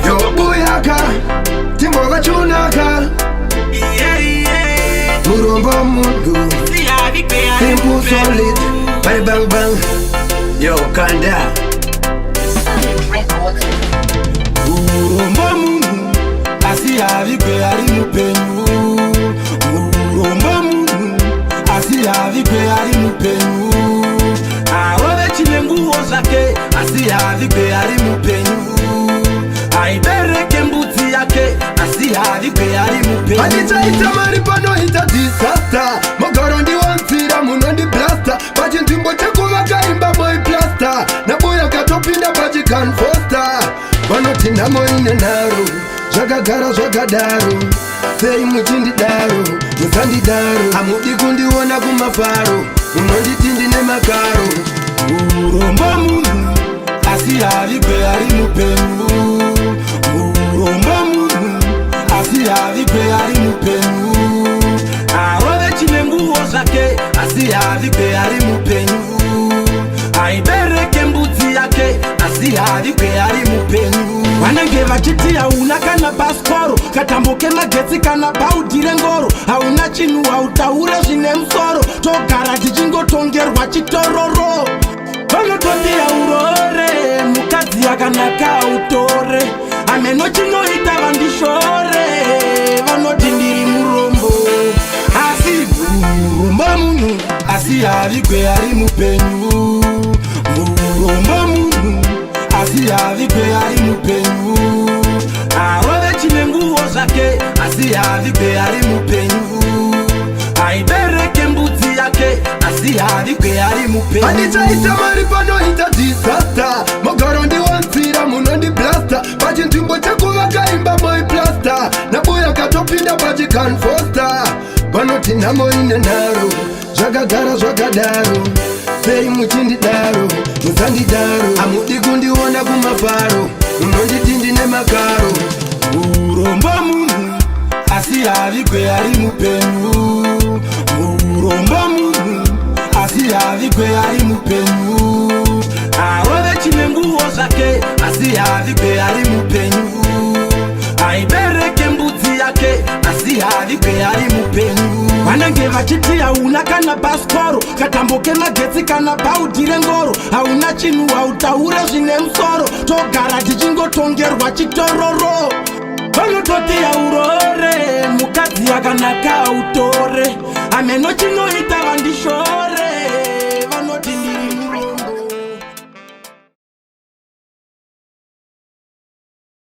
Yo buyaka Timboga chunaka Murombo mundu Simple solid Bang bang bang Yo kanda Murombo mundu Asiavike ari mupenyu Murombo mundu Asiavike ari mupenyu Awe chinengu ozake Asiavike ari mupenyu Aibereke mbuti yake Asiavike ari mupenyu Anita itamari pano hita disaster Mogoro ndi wansira muno ndi blaster Pachi ntimbo chekuwa kaimba moi plaster Nabuya katopinda pachi can foster Wano tina moine naru Zvakagara zvakadaro Sei muchindi daro Musandi daro Amudi kundiona kumafaro Unonditi ndine makaro Urombo munhu Asiavike ari mupenyu Urombo munhu Asiavike ari mupenyu Arove chinenguo zvake Asiavike ari mupenyu Aibereke mbuti yake Asiavike ari mupenyu Vanenge vachiti hauna kana baskoro Katamboke magetsi kana baudire ngoro Hauna chinu hautaure zvine musoro Togara tichingotongerwa chitororo Vanototi aurore Mukadzi yakanaka autore Ameno chinoita vandishore Vanoti ndiri murombo Asi murombo munhu Asiavike ari mupenyu Murombo munhu Asiavike ari mupenyu Arove chinenguo zvake Asiavike ari mupenyu Aibereke mbuti yake Asiavike ari mupenyu Anita itamari pano hita disaster Mogoro ndi wansira muno ndi blaster Pachi ntimbo chekuwa kaimba moi plaster Nabuya katopinda pachi can foster Vanoti namoine naro Zvakagara zvakadaro Sei muchindi daro Musandi daro Amudi kundiona kumafaro Unonditi ndine makaro Urombo munhu Asiavike ari mupenyu Urombo munhu Asiavike ari mupenyu Arove chinenguo zvake Asiavike ari mupenyu Aibereke mbuti yake Asiavike ari mupenyu Vanenge vachiti hauna kana baskoro Katamboke magetsi kana baudire ngoro Hauna chinu hautaure zvine musoro Togara tichingotongerwa chitororo Vanototi aurore Mukadzi yakanaka autore Ameno chinoita vandishore